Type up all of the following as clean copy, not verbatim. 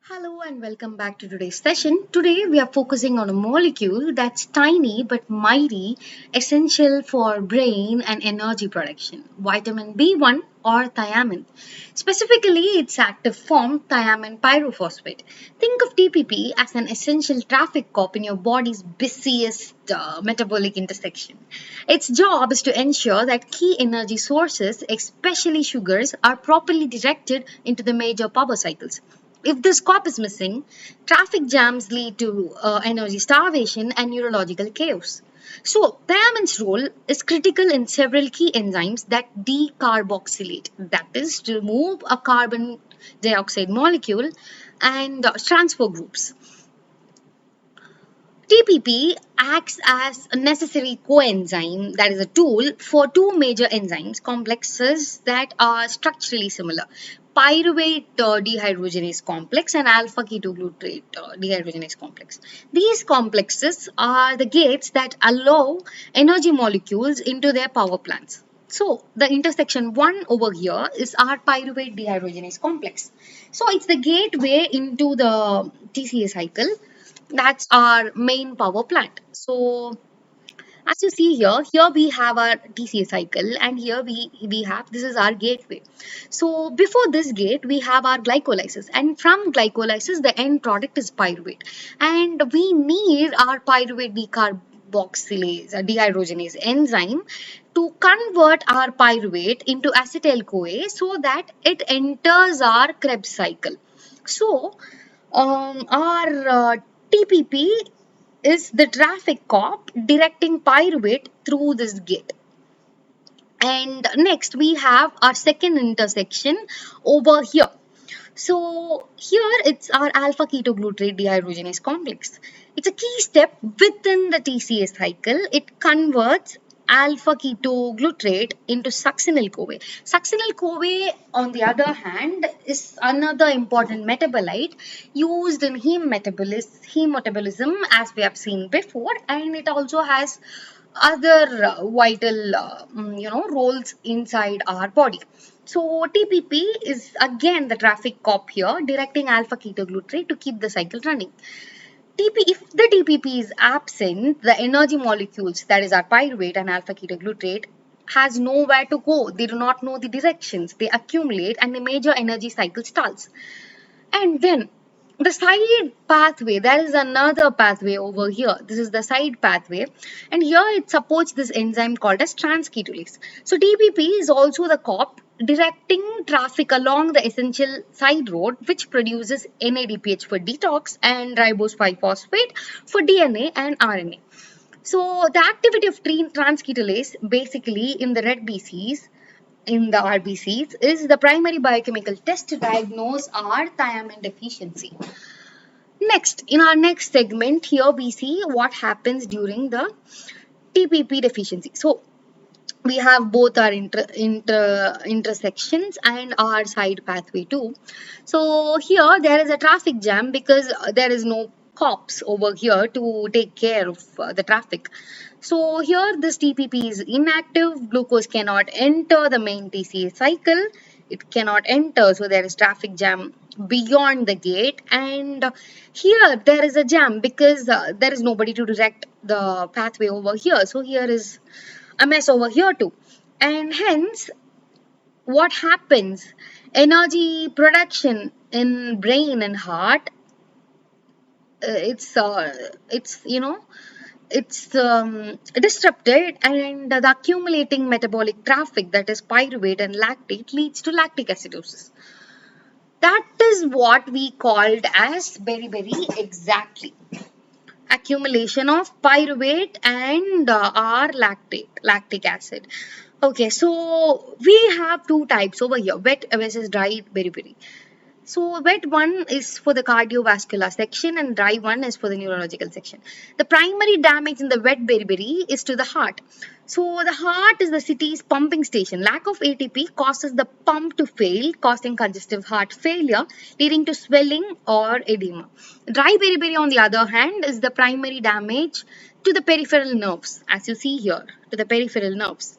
Hello and welcome back to today's session. Today we are focusing on a molecule that's tiny but mighty, essential for brain and energy production, vitamin B1 or thiamine. Specifically, its active form, thiamine pyrophosphate. Think of TPP as an essential traffic cop in your body's busiest metabolic intersection. Its job is to ensure that key energy sources, especially sugars, are properly directed into the major power cycles. If this cop is missing, traffic jams lead to energy starvation and neurological chaos. So, thiamine's role is critical in several key enzymes that decarboxylate, that is, to remove a carbon dioxide molecule and transfer groups. TPP acts as a necessary coenzyme, that is a tool for two major enzymes complexes that are structurally similar. Pyruvate dehydrogenase complex and alpha ketoglutarate dehydrogenase complex. These complexes are the gates that allow energy molecules into their power plants. So the intersection 1 over here is our pyruvate dehydrogenase complex. So it's the gateway into the TCA cycle. That's our main power plant. So as you see here we have our TCA cycle, and here we have, this is our gateway. So before this gate we have our glycolysis, and from glycolysis the end product is pyruvate, and we need our pyruvate decarboxylase dehydrogenase enzyme to convert our pyruvate into acetyl CoA so that it enters our Krebs cycle. So our TPP is the traffic cop directing pyruvate through this gate. And next we have our second intersection over here. So here it's our alpha ketoglutarate dehydrogenase complex. It's a key step within the TCA cycle. It converts alpha ketoglutarate into succinyl CoA. Succinyl CoA, on the other hand, is another important metabolite used in heme metabolism, as we have seen before, and it also has other vital roles inside our body. So TPP is again the traffic cop here, directing alpha ketoglutarate to keep the cycle running. If the TPP is absent, the energy molecules, that is our pyruvate and alpha ketoglutarate, has nowhere to go. They do not know the directions. They accumulate and the major energy cycle stalls. And then the side pathway, there is another pathway over here. This is the side pathway, and here it supports this enzyme called as transketolase. So TPP is also the cop directing traffic along the essential side road, which produces NADPH for detox and ribose 5-phosphate for DNA and RNA. So the activity of transketolase basically in the red BCs, in the RBCs, is the primary biochemical test to diagnose our thiamine deficiency. Next, in our next segment, here we see what happens during the TPP deficiency. So we have both our intersections and our side pathway too. So here there is a traffic jam because there is no cops over here to take care of the traffic. So here this TPP is inactive, glucose cannot enter the main TCA cycle, it cannot enter, so there is traffic jam beyond the gate, and here there is a jam because there is nobody to direct the pathway over here. So here is a mess over here too, and hence what happens, energy production in brain and heart, it's disrupted, and the accumulating metabolic traffic, that is pyruvate and lactate, leads to lactic acidosis. That is what we called as beriberi exactly, accumulation of pyruvate and our lactic acid. Okay, so we have two types over here, wet versus dry beriberi. So wet one is for the cardiovascular section and dry one is for the neurological section. The primary damage in the wet beriberi is to the heart. So the heart is the city's pumping station. Lack of ATP causes the pump to fail, causing congestive heart failure, leading to swelling or edema. Dry beriberi, on the other hand, is the primary damage to the peripheral nerves, as you see here, to the peripheral nerves.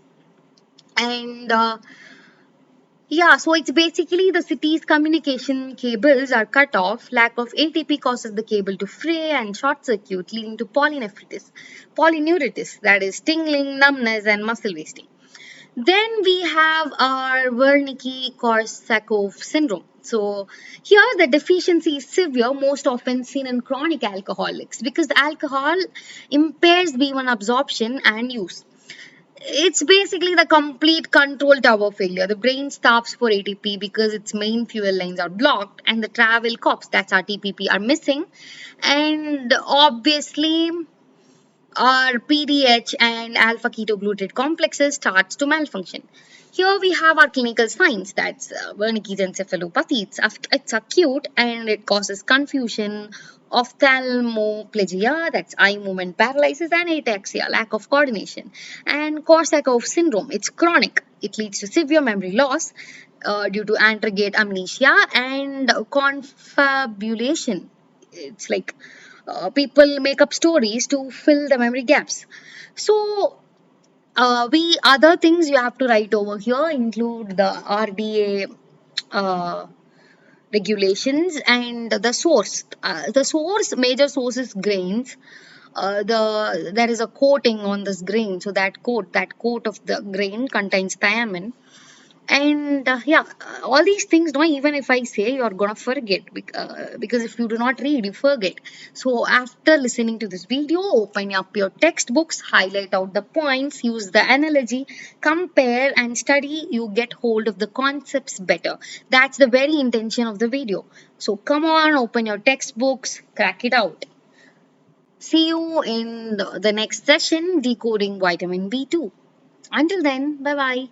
And Yeah, so it's basically the city's communication cables are cut off. Lack of ATP causes the cable to fray and short circuit, leading to polyneuritis, that is tingling, numbness, and muscle wasting. Then we have our Wernicke-Korsakoff syndrome. So here the deficiency is severe, most often seen in chronic alcoholics because the alcohol impairs B1 absorption and use. It's basically the complete control tower failure. The brain stops for ATP because its main fuel lines are blocked and the travel cops, that's our TPP, are missing. And obviously, our PDH and alpha ketoglutarate complexes starts to malfunction. Here we have our clinical signs, that's Wernicke's encephalopathy. It's acute and it causes confusion, ophthalmoplegia, that's eye movement paralysis, and ataxia, lack of coordination. And Korsakoff syndrome, it's chronic. It leads to severe memory loss due to anterogate amnesia and confabulation. It's like people make up stories to fill the memory gaps. So we other things you have to write over here include the RDA uh, regulations and the source. The source, major source is grains. There is a coating on this grain, so that coat of the grain contains thiamine. And yeah, all these things, no, even if I say, you're gonna forget because if you do not read, you forget. So after listening to this video, open up your textbooks, highlight out the points, use the analogy, compare and study. You get hold of the concepts better. That's the very intention of the video. So come on, open your textbooks, crack it out. See you in the next session, decoding vitamin B2. Until then, bye bye.